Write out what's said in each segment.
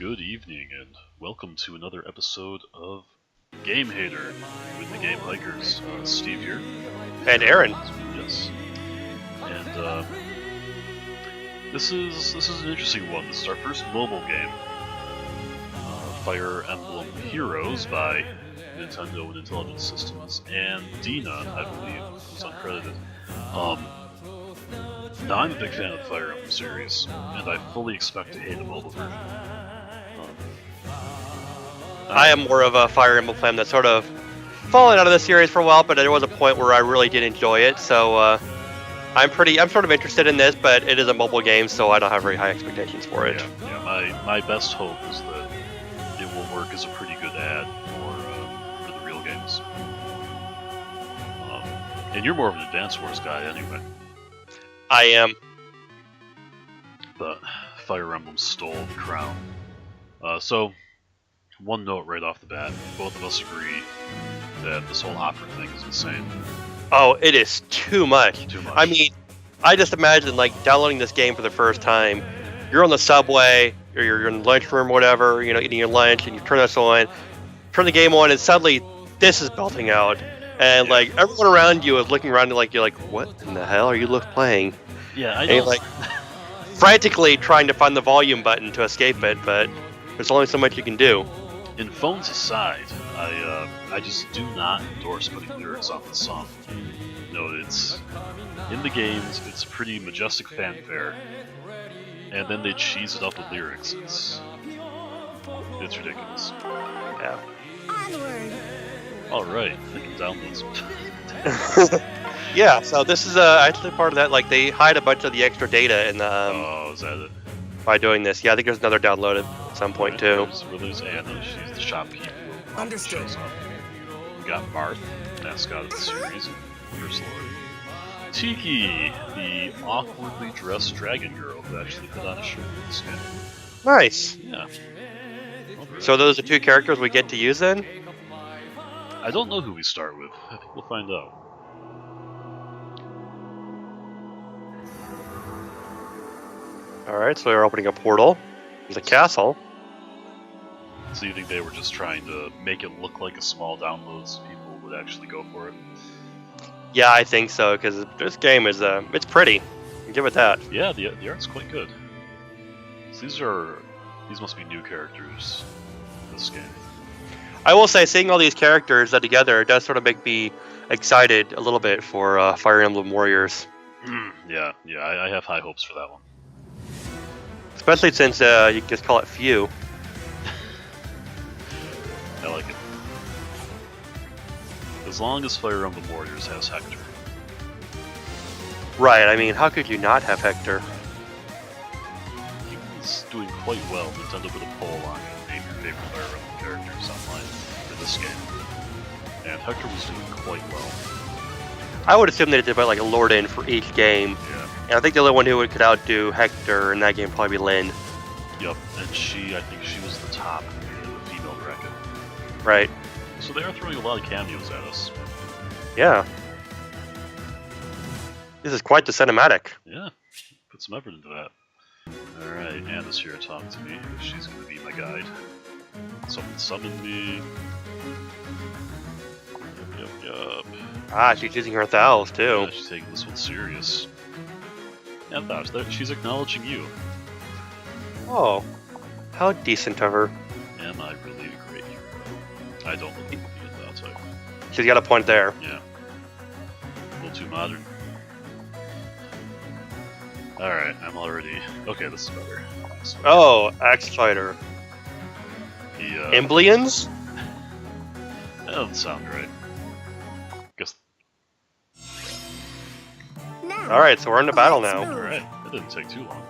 Good evening, and welcome to another episode of Gamehater with the Gamehikers. Steve here. And Aaron. Yes. And this is an interesting one. This is our first mobile game. Fire Emblem Heroes by Nintendo and Intelligent Systems, and Dina, I believe, who's uncredited. Now, I'm a big fan of the Fire Emblem series, and I fully expect to hate the mobile version. I am more of a Fire Emblem fan that's sort of fallen out of the series for a while, but there was a point where I really did enjoy it, so I'm sort of interested in this, but it is a mobile game, so I don't have very high expectations for it. Yeah, my best hope is that it will work as a pretty good ad for the real games. And you're more of an Advance Wars guy anyway. I am. But Fire Emblem stole the crown. So, one note right off the bat, both of us agree that this whole opera thing is insane. Oh, it is too much. Too much. I mean, I just imagine like downloading this game for the first time. You're on the subway, or you're in the lunchroom or whatever, eating your lunch, and you turn this on, turn the game on, and suddenly this is belting out. And like everyone around you is looking around and you're like, what in the hell are you playing? Yeah, I and know. you're like frantically trying to find the volume button to escape it, but there's only so much you can do. In phones aside, I just do not endorse putting lyrics on the song. It's in the games, it's pretty majestic fanfare, and then they cheese it up with lyrics. It's ridiculous. Yeah. Onward. All right, I can download some. Yeah. So this is actually part of that. Like they hide a bunch of the extra data in the. Oh, is that it? By doing this, yeah, I think there's another downloaded at some point too. There's Anna. She's the shopkeeper. Understood. Shows up. We got Marth, mascot of the series, and First Lord. Tiki, the awkwardly dressed dragon girl who actually put on a shirt with this game. Nice. Yeah. So those are two characters we get to use then? I don't know who we start with. I think we'll find out. Alright, so they're opening a portal. There's a castle. So you think they were just trying to make it look like a small download so people would actually go for it? Yeah, I think so, because this game is, it's pretty. Give it that. Yeah, the art's quite good. So these must be new characters in this game. I will say, seeing all these characters together does sort of make me excited a little bit for Fire Emblem Warriors. Yeah, I have high hopes for that one. Especially since you can just call it Few. I like it. As long as Fire Emblem Warriors has Hector. Right, I mean, how could you not have Hector? He was doing quite well. Nintendo put a poll on name your favorite Fire Emblem characters online for this game. And Hector was doing quite well. I would assume they did about like a Lord in for each game. Yeah. And I think the only one who could outdo Hector in that game would probably be Lynn. Yep, and I think she was the top in the female bracket. Right. So they are throwing a lot of cameos at us. Yeah. This is quite the cinematic. Yeah, put some effort into that. Alright, Anna's here to talk to me. She's going to be my guide. Someone summoned me. Yup. Ah, she's using her thals too. Yeah, she's taking this one serious. And that she's acknowledging you. Oh, how decent of her. Am I really a great hero? I don't look at it, I'll tell you. She's got a point there. Yeah. A little too modern. Alright, I'm already... Okay, this is better. Oh, Axe Fighter. Emblems? That doesn't sound right. Guess... Alright, so we're in the battle now. Alright, that didn't take too long.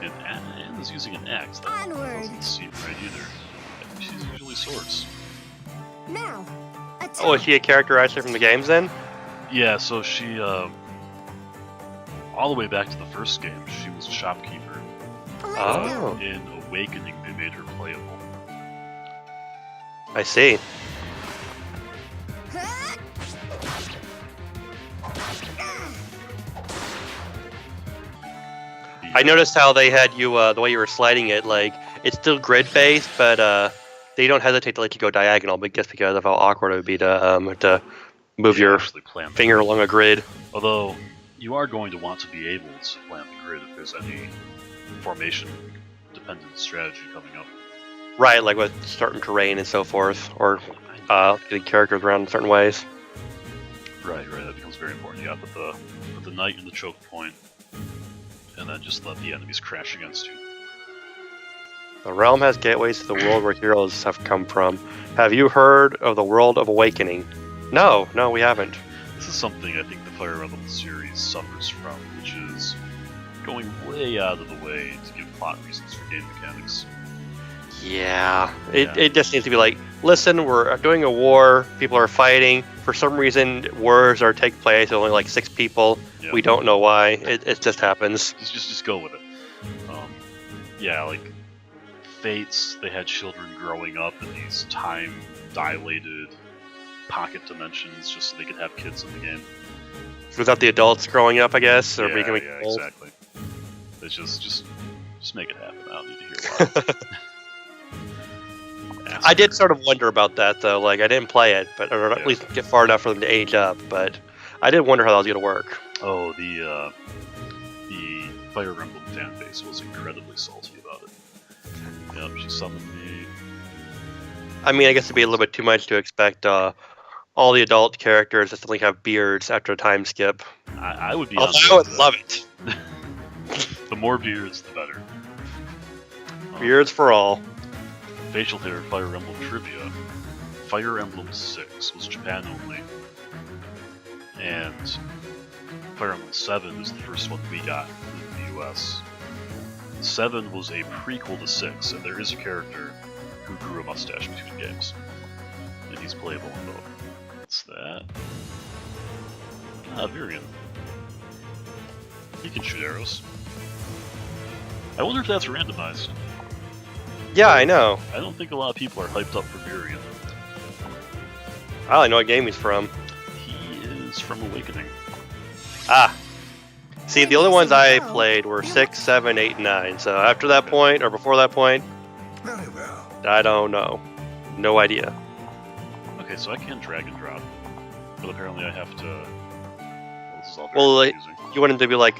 And Anna's using an axe. That doesn't seem right either. I think she's usually swords. Now, Oh, is she a character actually from the games then? Yeah, so she, all the way back to the first game, she was a shopkeeper. Oh. In Awakening, they made her playable. I see. I noticed how they had you, the way you were sliding it, like, it's still grid based, but they don't hesitate to let you go diagonal, but just because of how awkward it would be to move Yeah, your actually plan the finger grid. along a grid. Although you are going to want to be able to plan the grid if there's any formation dependent strategy coming up. Right, like with certain terrain and so forth, or getting characters around in certain ways. Right, that becomes very important. You gotta put the knight in the choke point, and then just let the enemies crash against you. The realm has gateways to the world where heroes have come from. Have you heard of the World of Awakening? No, we haven't. This is something I think the Fire Emblem series suffers from, which is going way out of the way to give plot reasons for game mechanics. Yeah, it just needs to be like, listen, we're doing a war, people are fighting. For some reason, wars are take place, only like 6 people. Yeah. We don't know why. It just happens. Just go with it. Yeah, like Fates, they had children growing up in these time-dilated pocket dimensions just so they could have kids in the game. Without the adults growing up, I guess, or Yeah, becoming yeah, old. exactly. It's just make it happen. I don't need to hear a lot. I did sort of wonder about that, though. Like, I didn't play it, but or at Yeah. least get far enough for them to age up. But I did wonder how that was going to work. Oh, the Fire Emblem fan base was incredibly salty about it. Yep, she summoned me. I mean, I guess it'd be a little bit too much to expect all the adult characters to suddenly have beards after a time skip. I would be. Although I would love it. The more beards, the better. Beards for all. Facial hair Fire Emblem trivia. Fire Emblem 6 was Japan only, and Fire Emblem 7 is the first one we got in the US. 7 was a prequel to 6, and there is a character who grew a mustache between games, and he's playable in both. What's that? Virion. He can shoot arrows. I wonder if that's randomized. Yeah, I know. I don't think a lot of people are hyped up for Virion. I don't know what game he's from. He is from Awakening. Ah. See, the only ones I played were 6, 7, 8, 9. So after that point, or before that point, Very well. I don't know. No idea. Okay, so I can drag and drop, but apparently I have to. Well, this is all very Well, like, confusing. you want him to be like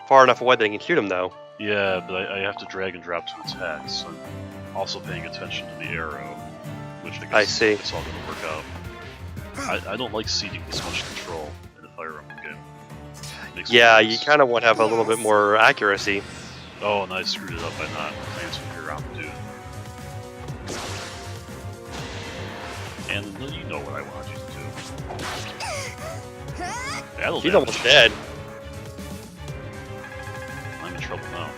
far enough away that you can shoot him, though. Yeah, but I have to drag and drop to attack, so I'm also paying attention to the arrow, which I guess I see. it's all going to work out. I don't like ceding this much control in a Fire Emblem game. It makes me Yeah, nervous. you kind of want to have a little bit more accuracy. Oh, and I screwed it up by not transferring around the dude. And then you know what I want you to do. That'll He's damage. almost dead. I'm in trouble now.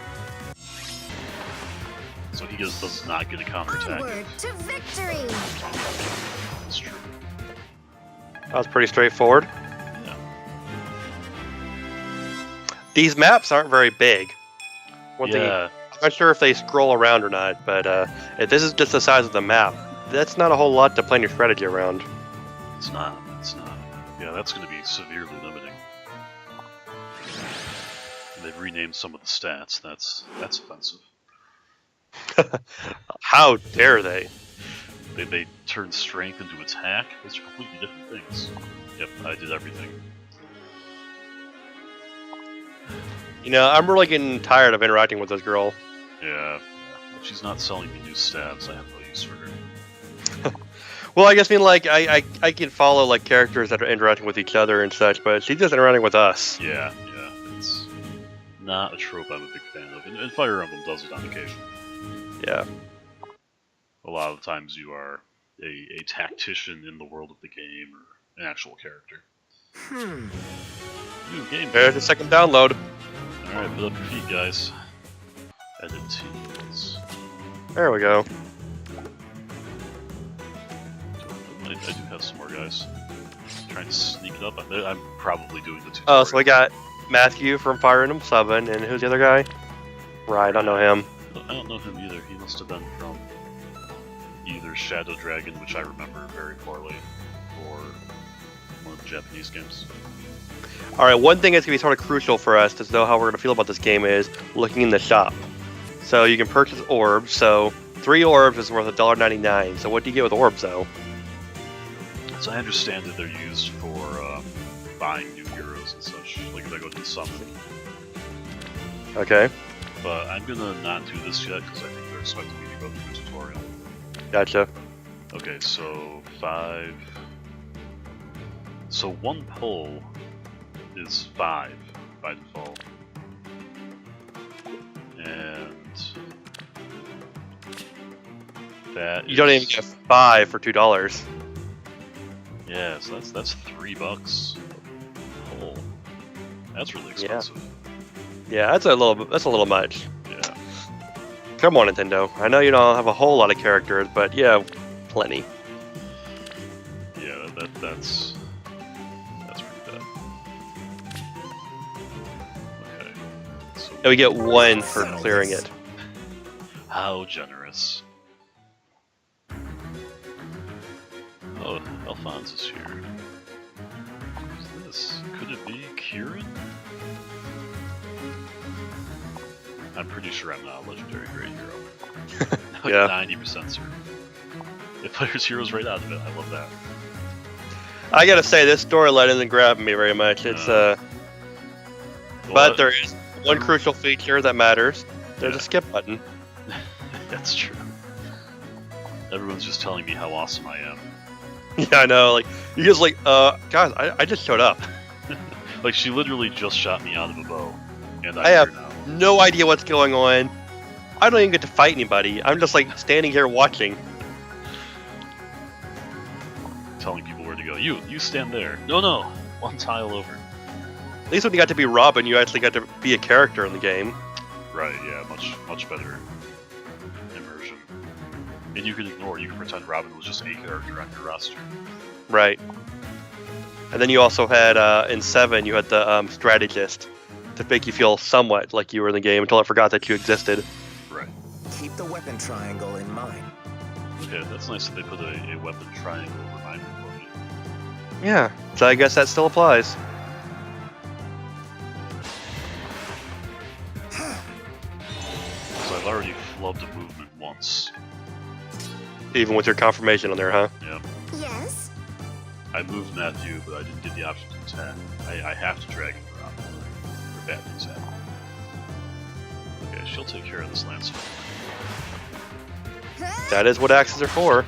So he does not get a counterattack. Onward to victory. That's true. That was pretty straightforward. Yeah. These maps aren't very big. One thing, Yeah. I'm not sure if they scroll around or not, but if this is just the size of the map, that's not a whole lot to plan your strategy around. It's not. Yeah, that's going to be severely limiting. And they've renamed some of the stats. That's offensive. How dare they? They turned strength into attack. Those are completely different things. Yep, I did everything. You know, I'm really getting tired of interacting with this girl. Yeah. If she's not selling me new stabs, I have no use for her. Well, I guess like I can follow like characters that are interacting with each other and such, but she's just interacting with us. Yeah. It's not a trope I'm a big fan of. And Fire Emblem does it on occasion. Yeah. A lot of the times you are a tactician in the world of the game or an actual character. New game. There's the second download. Alright, put up your feet, guys. Edit teams. There we go. I do have some more guys. Trying to sneak it up. I'm probably doing the tutorial. Oh, so we got Matthew from Fire Emblem 7, and who's the other guy? Right, I don't know him. I don't know him either. He must have been from either Shadow Dragon, which I remember very poorly, or one of the Japanese games. Alright, one thing that's going to be sort of crucial for us to know how we're going to feel about this game is looking in the shop. So you can purchase orbs. So 3 orbs is worth $1.99. So what do you get with orbs, though? So I understand that they're used for buying new heroes and such. Like if I go to the summon. Okay, But I'm gonna not do this yet because I think they're expecting me to go through the tutorial. gotcha. Okay, so 5. So 1 pull is 5 by default. And that You don't even get 5 for $2. Yeah, so that's $3 a pull. That's really Yeah. expensive. Yeah, that's a little much. Yeah. Come on, Nintendo. I know you don't have a whole lot of characters, but yeah, plenty. Yeah, that's pretty bad. Okay. So And we get 1 for clearing it. how generous. Oh, Alphonse is here. Who's this? Could it be Kieran? I'm pretty sure I'm not a legendary great hero. Like Yeah. 90% certain. It players heroes right out of it. I love that. I gotta say, this storyline isn't grabbing me very much. It's Well, but there is one crucial feature that matters. There's Yeah. a skip button. That's true. Everyone's just telling me how awesome I am. Yeah, I know. Like you just like, guys, I just showed up. Like she literally just shot me out of a bow, and I I'm have here now. no idea what's going on. I don't even get to fight anybody. I'm just like standing here watching. Telling people where to go. You stand there. No, one tile over. At least when you got to be Robin, you actually got to be a character in the game. Right? Yeah, much better immersion. And you can ignore. You can pretend Robin was just a character on your roster. Right. And then you also had in 7, you had the strategist to make you feel somewhat like you were in the game until I forgot that you existed. Right. Keep the weapon triangle in mind. Okay, that's nice that they put a weapon triangle reminder for me. Yeah. So I guess that still applies. So I've already flubbed a movement once. Even with your confirmation on there, huh? Yeah. Yes? I moved Matthew, but I didn't get the option to attack. I have to drag him around for bad things happen. Okay, she'll take care of this lance. That is what axes are for.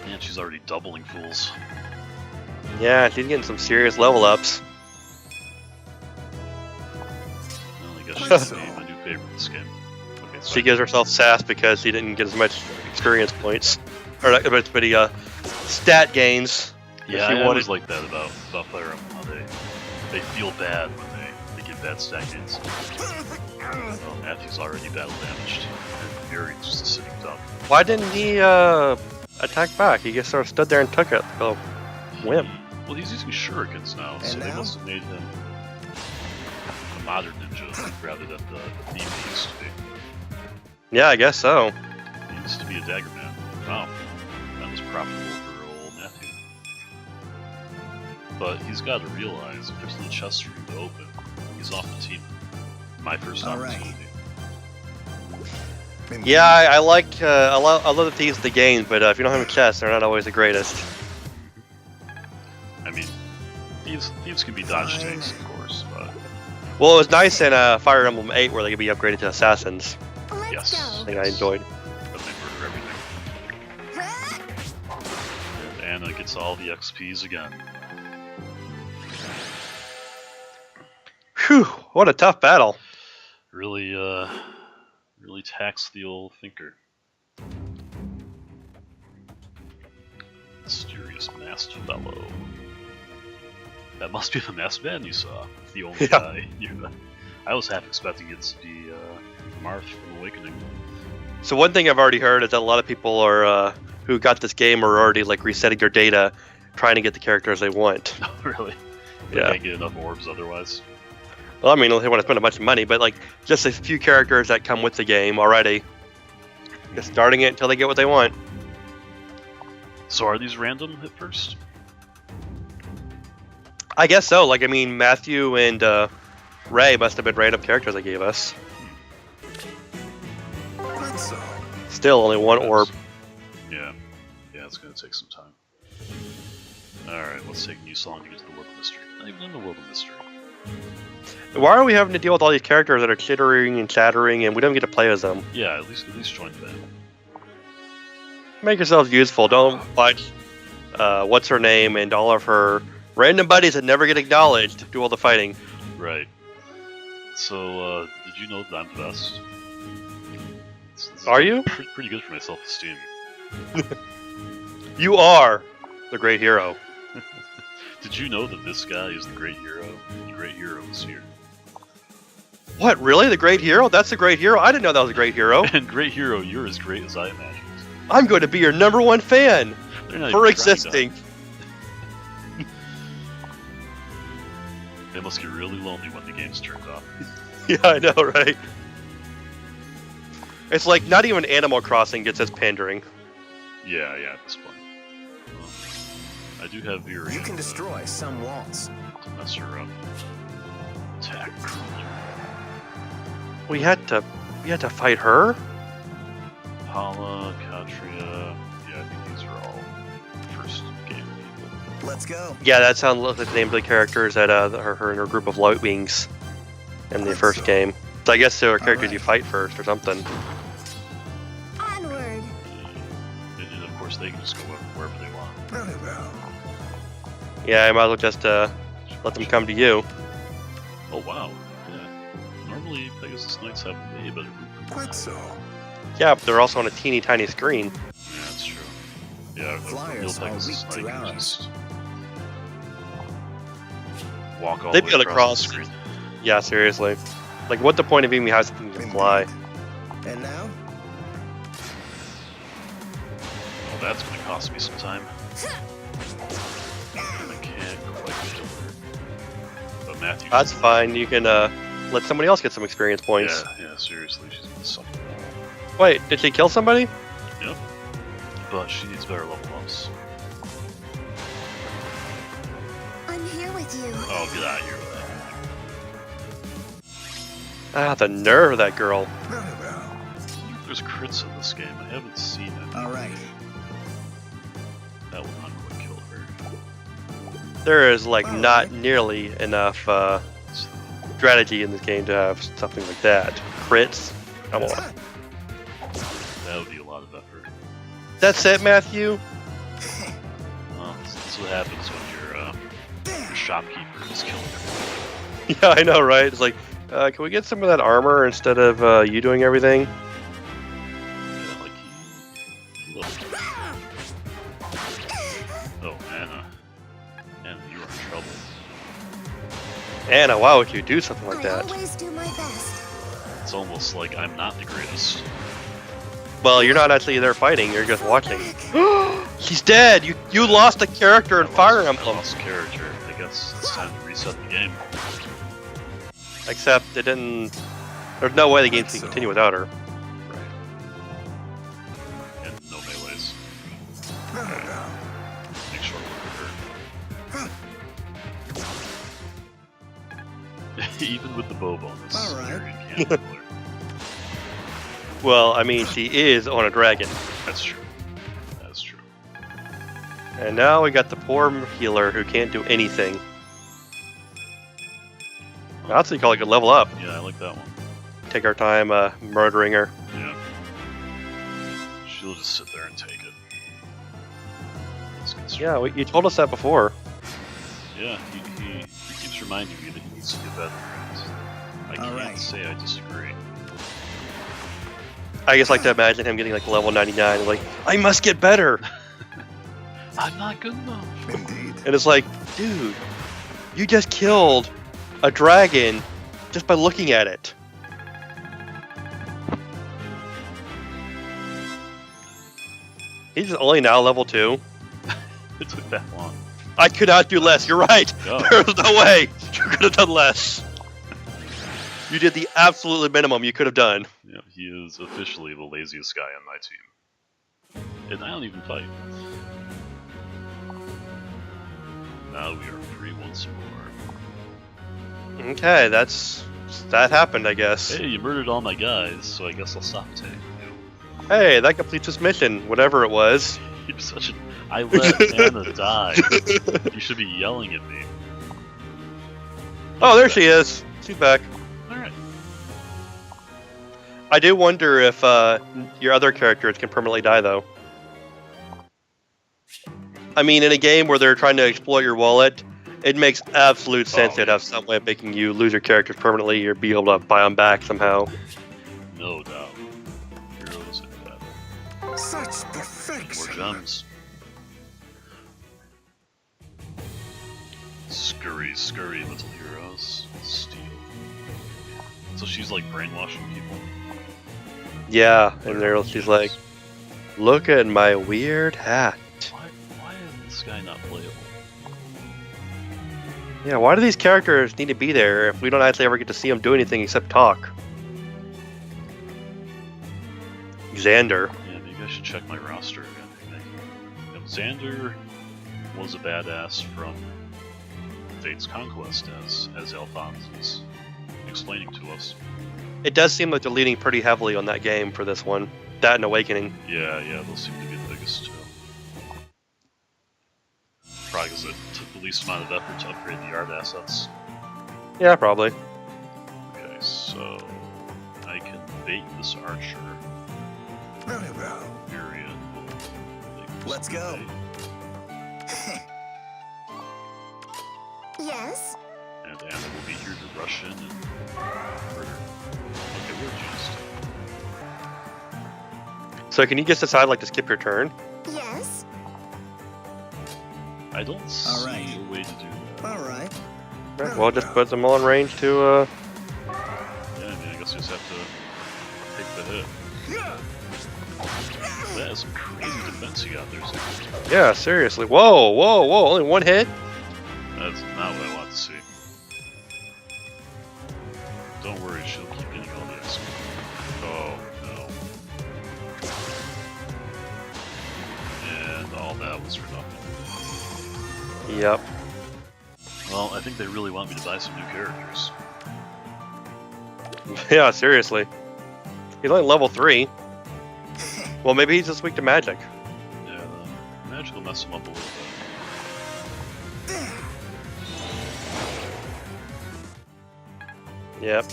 Man, she's already doubling fools. Yeah, she's getting some serious level ups. Well, I guess she's my new favorite this game. Okay, so She gives herself sass because she didn't get as much experience points. Or not as many stat gains. yeah, she I wanted- always like that about Fire Emblem, how they feel bad when they get bad stat gains. Well, Matthew's already battle damaged, and Gary's just a sitting duck. Why didn't he attack back? He just sort of stood there and took it. Oh, wimp. Well, he's using shurikens now, so And they now? must have made him a modern ninja rather than the thief he used to be. Yeah, I guess so. He used to be a dagger man. Wow, that was profitable for old Matthew. But he's got to realize if there's no chest room to open, he's off the team. My first All right. opportunity. Yeah, I like I love the thieves of the game, but if you don't have a chest, they're not always the greatest. I mean, thieves can be dodge tanks, of course, but Well, it was nice in Fire Emblem 8 where they could be upgraded to assassins. Let's Yes. go. Thing I enjoyed. but they murder everything. And Anna gets all the XPs again. Whew, what a tough battle. Really, really taxed the old thinker. Mysterious masked fellow. That must be the masked man you saw. The only Yeah. guy. I was half expecting it to be Marth from Awakening. So one thing I've already heard is that a lot of people are who got this game are already like resetting their data, trying to get the characters they want. Really? They Yeah. can't get enough orbs otherwise. Well, I mean, they want to spend a bunch of money, but like just a few characters that come with the game already. Just starting it until they get what they want. So are these random at first? I guess so. Like, I mean, Matthew and Ray must have been random characters they gave us. Not so. Still only one orb. Yeah. Yeah, it's gonna take some time. Alright, let's take a new song to get to the World of Mystery. Not even in the World of Mystery. Why are we having to deal with all these characters that are chittering and chattering and we don't get to play as them? Yeah, at least join the band. Make yourselves useful. Don't watch what's her name and all of her random buddies that never get acknowledged do all the fighting. Right. So, did you know that I'm the best? This Are is you? Pretty good for my self-esteem. You are the great hero. Did you know that this guy is the great hero? The great hero is here. What, really? The great hero? That's the great hero? I didn't know that was a great hero. And great hero, you're as great as I imagined. I'm going to be your #1 fan They're not for even trying to- existing. They must get really lonely when the game's turned off. Yeah, I know, right? It's like not even Animal Crossing gets us pandering. Yeah, at this point. Well, I do have your... You can destroy some walls. to mess her up. Attack. We had to fight her? Hala, Katria... Yeah, I think these are all first game people. Let's go. Yeah, that sounds like the name of the characters that her and her group of Lightwings in the first game. So I guess there are characters you fight first or something. Onward. And of course, they can just go wherever they want. Very well. Yeah, I might as well just let them come to you. Oh, wow. Yeah. Normally, Pegasus Knights have way better movement. Quite so. Yeah, but they're also on a teeny tiny screen. Yeah, that's true. Yeah, a real Flyers are Pegasus weak to Knight can arrows. just walk all They'd the be way able to across the cross. screen. Yeah, seriously. Like, what the point of being we have something to fly? And now? Well, that's going to cost me some time. I can't quite get to her. But Matthew... That's fine. You can let somebody else get some experience points. Yeah, seriously, she's going to suck. Wait, did she kill somebody? Yep. But she needs better level ups. I'm here with you. Oh, get out of here with Ah, the nerve of that girl. Very well. that. There's crits in this game. I haven't seen it. All right. That will not quite kill her. There is like not nearly enough So, strategy in this game to have something like that. Crits? Come on. that would be a lot of effort. That's it, Matthew? Well, that's what happens when your shopkeeper is killing everything. Yeah, I know, right? It's like, can we get some of that armor instead of you doing everything? Yeah, like he loves it. Oh, Anna. Anna, you're in trouble. Anna, why would you do something like that? always do my best. It's almost like I'm not the greatest. Well, you're not actually there fighting, you're just watching. She's dead! You lost a character in Fire I Emblem! lost a character. I guess it's time to reset the game. Except it didn't... There's no way the game can continue without her. Right. And no melees. Very well. Make sure I look at her. Even with the bow bonus, All right. you're in cannon killer. Well, I mean, she is on a dragon. That's true. That's true. And now we got the poor healer who can't do anything. That's what you call a good level up. Yeah, I like that one. Take our time murdering her. Yeah. She'll just sit there and take it. Let's get started. Yeah, you told us that before. Yeah, he keeps reminding me that he needs to get better. And I can't Alright. say I disagree. I just like to imagine him getting like level 99 and like, I must get better! I'm not good enough. Indeed. And it's like, dude, you just killed a dragon just by looking at it. He's only now level 2. It took that long. I could not do less, you're right! Oh. There's no way you could have done less. You did the absolute minimum you could have done. Yeah, he is officially the laziest guy on my team. And I don't even fight. Now we are free once more. Okay, that's that happened, I guess. Hey, you murdered all my guys, so I guess I'll stop attacking you. Hey, that completes this mission, whatever it was. You're such an. I let Anna die. You should be yelling at me. Oh, there she is. She's back. Alright. I do wonder if your other characters can permanently die, though. I mean, in a game where they're trying to exploit your wallet, it makes absolute sense to have some way of making you lose your characters permanently or be able to buy them back somehow. No doubt. Heroes and battle. Such More perfection. gems. Scurry little heroes. Steal. So she's like brainwashing people. Yeah, and she's like, look at my weird hat. Why is this guy not playable? Yeah, why do these characters need to be there if we don't actually ever get to see them do anything except talk? Xander. Yeah, maybe I should check my roster again. You know, Xander was a badass from Fate's Conquest, as Alphonse is explaining to us. It does seem like they're leaning pretty heavily on that game for this one. That and Awakening. Yeah, those seem to be the biggest two. Probably because it took the least amount of effort to upgrade the art assets. Yeah, probably. Okay, so I can bait this archer. Very well. Period. Let's go. Yes? And Anna will be here to rush in and murder. Okay, we're just. So can you just decide like to skip your turn? Yes? I don't see Alright. a way to do that. Alright. Right, well, just put them all in range to, Yeah, I mean, I guess you just have to take the hit. That is some crazy defense you got there, Zach. yeah, seriously. Whoa, only one hit? That's not what I want to see. Don't worry, she'll keep getting all the XP. Oh, no. And all that was for nothing. Yep. Well, I think they really want me to buy some new characters. Yeah, seriously. He's only level 3. Well, maybe he's just weak to magic. Yeah, the magic will mess him up a little bit. Yep.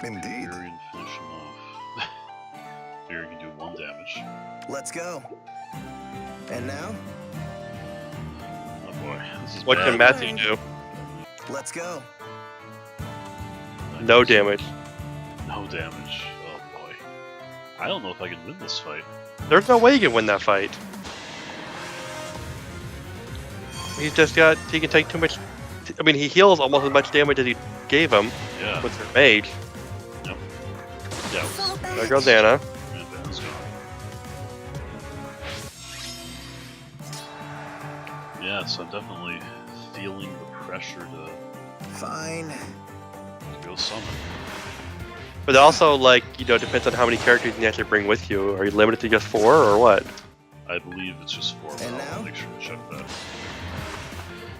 And Indeed. Fury and finish him off. Fury can do 1 damage. Let's go. And now? Oh boy, this is What bad. can Matthew do? Let's go. No damage. No damage. Oh boy. I don't know if I can win this fight. There's no way you can win that fight. He can take too much. I mean, he heals almost as much damage as he gave him Yeah. with her mage. Yep. Yeah. Fall back. There goes Anna. And Ben's gone. Yeah, so I'm definitely feeling the pressure to Fine. go summon. But also, like, you know, it depends on how many characters you can actually bring with you. Are you limited to just 4 or what? I believe it's just 4, but And I'll now? make sure to check that.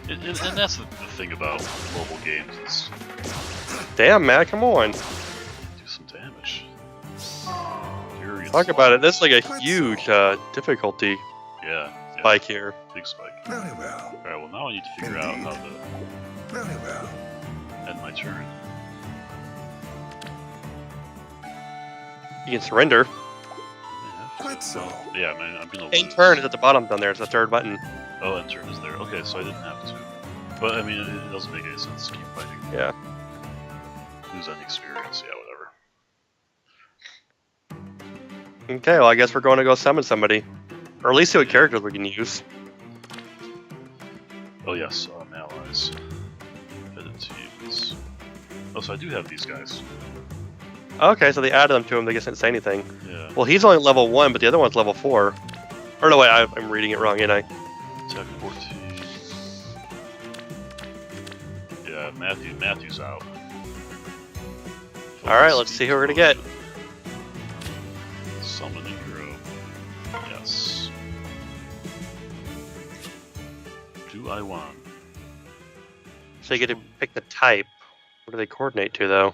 And that's the thing about mobile games is Damn, man, come on. do some damage. Fury and Talk about it. This is like a Let's huge difficulty Yeah. spike here. Big spike. Very well. Alright, well now I need to figure out how to Very well. end my turn. You can surrender. Let's Well, go. yeah, I mean, I'm gonna End lose. turn is at the bottom down there. It's the third button. Oh, end turn is there. Okay, so I didn't have to. But I mean, it doesn't make any sense to keep fighting. Yeah. Lose any experience, yeah, whatever. Okay, well, I guess we're going to go summon somebody. Or at least see what characters we can use. Oh yes, allies. Headed teams. Oh, so I do have these guys. Okay, so they added them to him. They just didn't say anything. Yeah. Well, he's only level 1, but the other one's level 4. Or no, wait, I'm reading it wrong, ain't I? Attack 14. Yeah, Matthew's out. Alright, let's see who we're gonna get. Summon a hero. Yes. Do I want? So you get to pick the type. What do they coordinate to, though?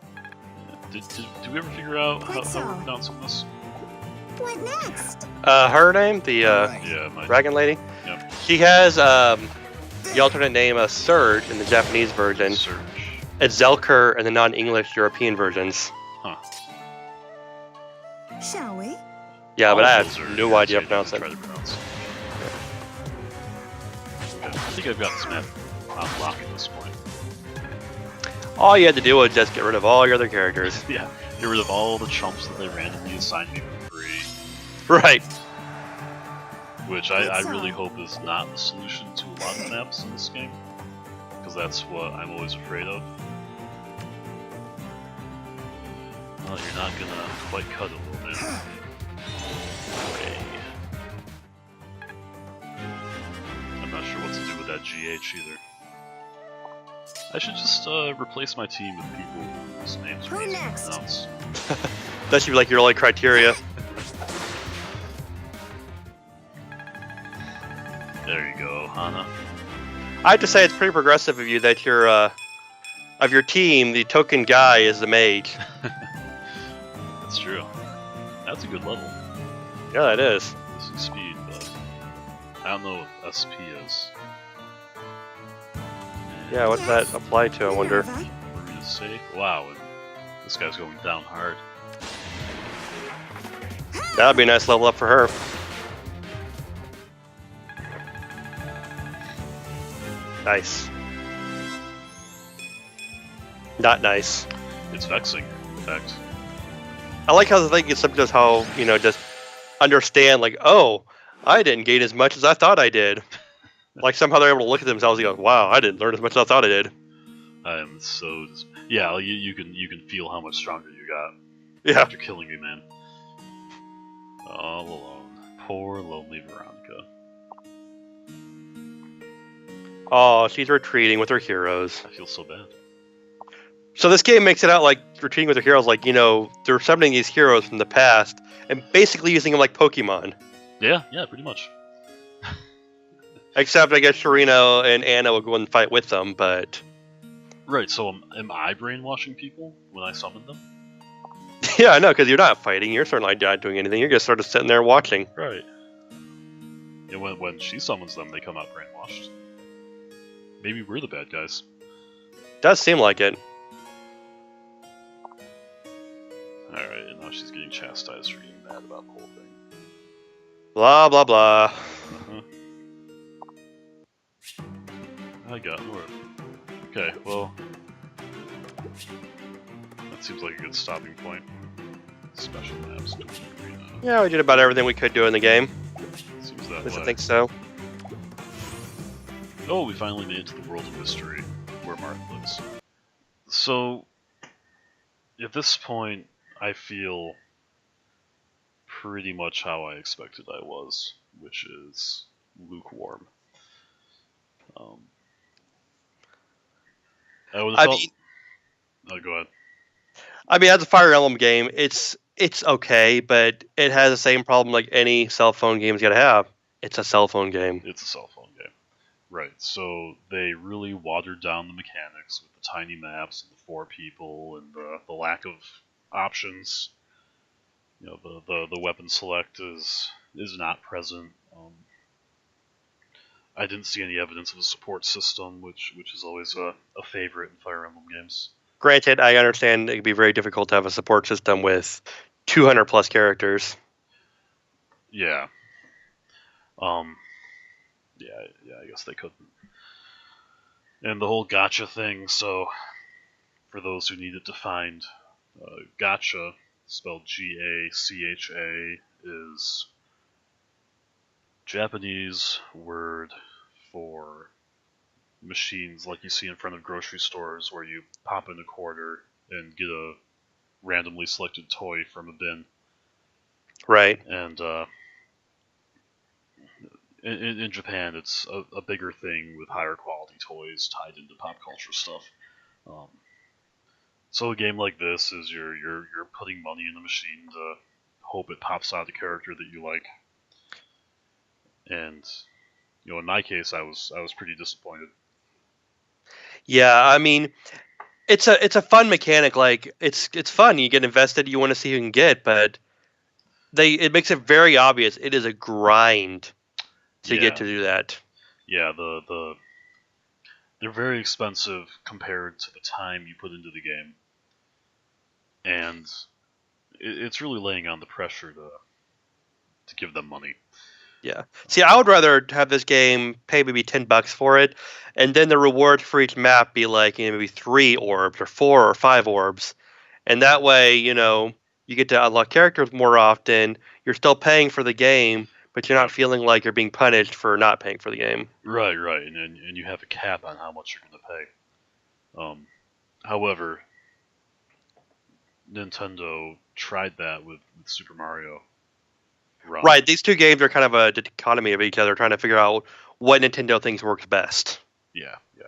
Did we ever figure out how we're pronouncing this? What next? Her name, the Alright. Yeah, my dragon lady. Yep. She has the alternate name Surge in the Japanese version. Surge. It's Zelker in the non-English European versions. Huh. Shall we? Yeah, but All I of those have are no idea how to irritating pronounce it. try to pronounce. Okay, I think I've got this map on lock at this point. All you had to do was just get rid of all your other characters. Yeah, get rid of all the chumps that they randomly assigned me for free, Right. which I really hope is not the solution to a lot of maps in this game, because that's what I'm always afraid of. Well, you're not gonna quite cut it, little man. Okay. I'm not sure what to do with that GH either. I should just replace my team with people whose names are Who easy to next? pronounce. That should be like your only criteria. There you go, Hana. I have to say it's pretty progressive of you that your of your team, the token guy is the mage. That's true. That's a good level. Yeah, that is. Missing speed, but I don't know what SP is. Yeah, what's that apply to, I wonder? Minerva. Marina safe. Wow, and this guy's going down hard. That'd be a nice level up for her. Nice. Not nice. It's vexing, in fact. I like how the thing gets up just how, just understand, like, oh, I didn't gain as much as I thought I did. Like, somehow they're able to look at themselves and go, wow, I didn't learn as much as I thought I did. I am so yeah. You can feel how much stronger you got Yeah. after killing me, man. All alone, poor lonely Veronica. Oh, she's retreating with her heroes. I feel so bad. So this game makes it out like retreating with her heroes, like, they're summoning these heroes from the past and basically using them like Pokemon. Yeah, pretty much. Except, I guess, Sharino and Anna will go and fight with them, but... Right. So am I brainwashing people when I summon them? Yeah, I know, because you're not fighting. You're certainly not doing anything. You're just sort of sitting there watching. Right. And when she summons them, they come out brainwashed. Maybe we're the bad guys. Does seem like it. Alright, and now she's getting chastised for getting mad about the whole thing. Blah, blah, blah. Uh-huh. I got more. Okay, well... That seems like a good stopping point. Special maps, arena. Yeah, we did about everything we could do in the game. Seems At that least way. I think so. Oh, we finally made it to the world of mystery, where Marth lives. So, at this point, I feel pretty much how I expected I was, which is lukewarm. I would have felt... Oh, go ahead. I mean, as a Fire Emblem game, it's okay, but it has the same problem like any cell phone game's gotta have. It's a cell phone game. It's a cell phone game. Right, so they really watered down the mechanics with the tiny maps and the 4 people and the lack of options. The weapon select is not present. I didn't see any evidence of a support system, which is always a favorite in Fire Emblem games. Granted, I understand it can be very difficult to have a support system with 200 plus characters. Yeah. Yeah, I guess they couldn't. And the whole gacha thing, so for those who need it defined, gacha, spelled Gacha, is Japanese word for machines like you see in front of grocery stores where you pop in a quarter and get a randomly selected toy from a bin. Right. And in Japan, it's a bigger thing with higher quality toys tied into pop culture stuff. So a game like this is you're putting money in the machine to hope it pops out a character that you like. And in my case, I was pretty disappointed. Yeah, I mean, it's a fun mechanic. Like it's fun. You get invested. You want to see who you can get, but it makes it very obvious. It is a grind to get Yeah, to do that. yeah. They're very expensive compared to the time you put into the game, and it's really laying on the pressure to give them money. Yeah. See, I would rather have this game pay maybe $10 for it, and then the rewards for each map be like maybe 3 orbs or 4 or 5 orbs, and that way you get to unlock characters more often. You're still paying for the game, but you're not Yep. feeling like you're being punished for not paying for the game. Right, right, and you have a cap on how much you're going to pay. However, Nintendo tried that with Super Mario Run. Right. These two games are kind of a dichotomy of each other, trying to figure out what Nintendo thinks works best. Yeah, yeah,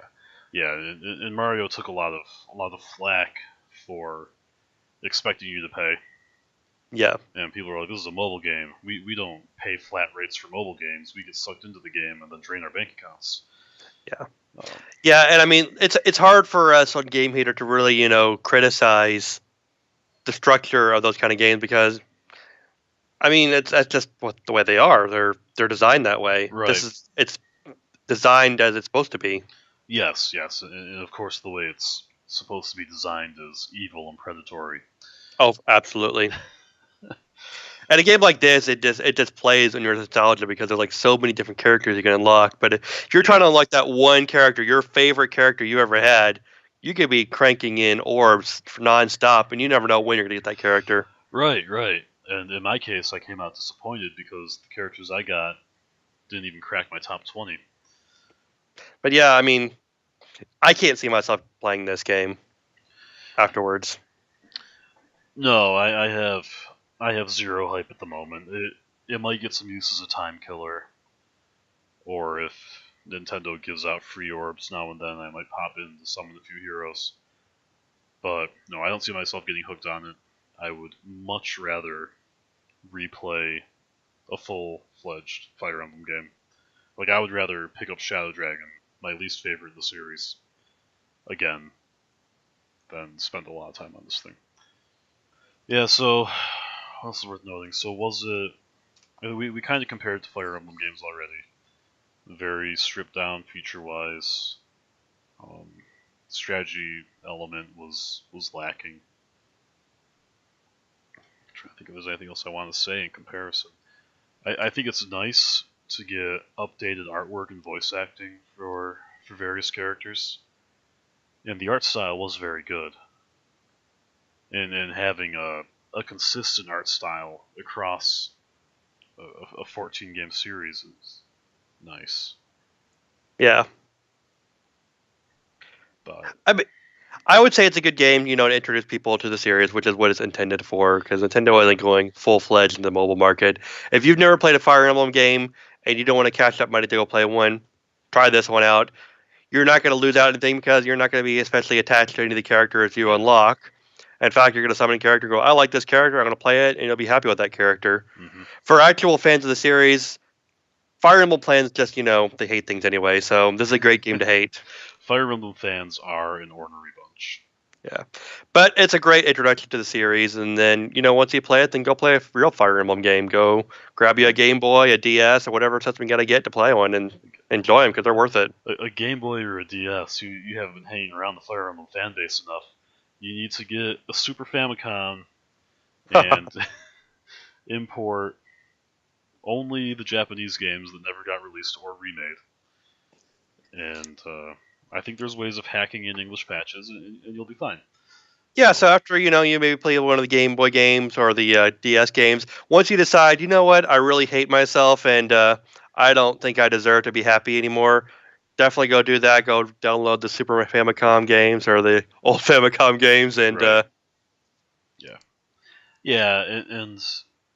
yeah. And Mario took a lot of flack for expecting you to pay, Yeah. and people are like, "This is a mobile game. We don't pay flat rates for mobile games. We get sucked into the game and then drain our bank accounts." Yeah. Um, Yeah, and I mean it's hard for us on Gamehater to really criticize the structure of those kind of games because I mean that's just the way they are. They're designed that way. Right. It's designed as it's supposed to be. yes, yes, and of course the way it's supposed to be designed is evil and predatory. Oh, absolutely. And a game like this, it just plays on your nostalgia because there's like so many different characters you can unlock. But if you're trying to unlock that one character, your favorite character you ever had, you could be cranking in orbs for nonstop, and you never know when you're gonna get that character. Right, right. And in my case, I came out disappointed because the characters I got didn't even crack my top 20. But yeah, I mean, I can't see myself playing this game afterwards. No, I have zero hype at the moment. It might get some use as a time killer, or if Nintendo gives out free orbs now and then, I might pop in to summon a few heroes. But no, I don't see myself getting hooked on it. I would much rather replay a full-fledged Fire Emblem game. Like, I would rather pick up Shadow Dragon, my least favorite in the series, again, than spend a lot of time on this thing. Yeah, so, what else is worth noting? So, was it. We kind of compared it to Fire Emblem games already. Very stripped down feature wise. Strategy element was lacking. I'm trying to think if there's anything else I want to say in comparison. I think it's nice to get updated artwork and voice acting for various characters, and the art style was very good. And having a consistent art style across a 14 game series is nice. Yeah, But I mean, I would say it's a good game, to introduce people to the series, which is what it's intended for. Because Nintendo isn't going full fledged in the mobile market. If you've never played a Fire Emblem game and you don't want to cash up money to go play one, try this one out. You're not going to lose out anything because you're not going to be especially attached to any of the characters you unlock. In fact, you're going to summon a character and go, I like this character, I'm going to play it, and you'll be happy with that character. mm-hmm. For actual fans of the series, Fire Emblem fans just, they hate things anyway, so this is a great game to hate. Fire Emblem fans are an ornery bunch. Yeah. But it's a great introduction to the series, and then, once you play it, then go play a real Fire Emblem game. Go grab you a Game Boy, a DS, or whatever system you got to get to play one, and enjoy them because they're worth it. A Game Boy or a DS, you haven't been hanging around the Fire Emblem fan base enough. You need to get a Super Famicom and import only the Japanese games that never got released or remade. And I think there's ways of hacking in English patches, and you'll be fine. Yeah, so after, you maybe play one of the Game Boy games or the DS games, once you decide, you know what, I really hate myself and I don't think I deserve to be happy anymore, definitely go do that. Go download the Super Famicom games or the old Famicom games and Right. Yeah, and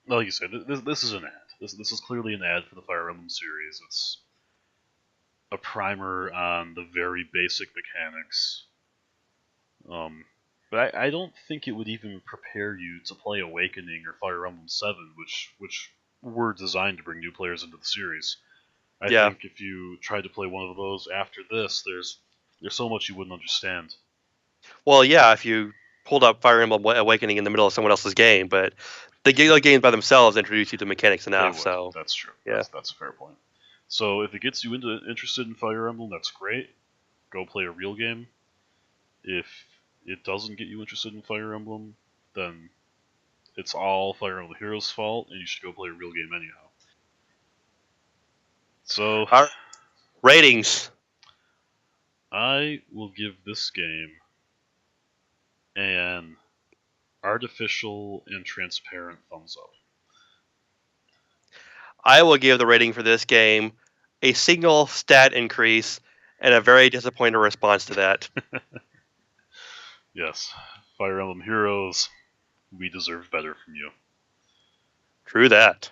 like you said, this is an ad. This is clearly an ad for the Fire Emblem series. It's a primer on the very basic mechanics. But I don't think it would even prepare you to play Awakening or Fire Emblem 7, which were designed to bring new players into the series. I Yeah. think if you tried to play one of those after this, there's so much you wouldn't understand. Well, yeah, if you pulled up Fire Emblem Awakening in the middle of someone else's game, but the games by themselves introduce you to mechanics They enough. would. So That's true. yeah. That's a fair point. So if it gets you interested in Fire Emblem, that's great. Go play a real game. If it doesn't get you interested in Fire Emblem, then it's all Fire Emblem Heroes' fault, and you should go play a real game anyhow. So Our ratings. I will give this game an artificial and transparent thumbs up. I will give the rating for this game a single stat increase and a very disappointed response to that. Yes, Fire Emblem Heroes, we deserve better from you. True that.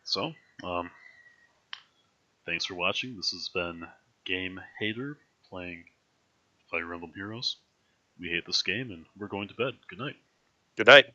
So, thanks for watching. This has been Gamehater playing Fire Emblem Heroes. We hate this game, and we're going to bed. Good night. Good night.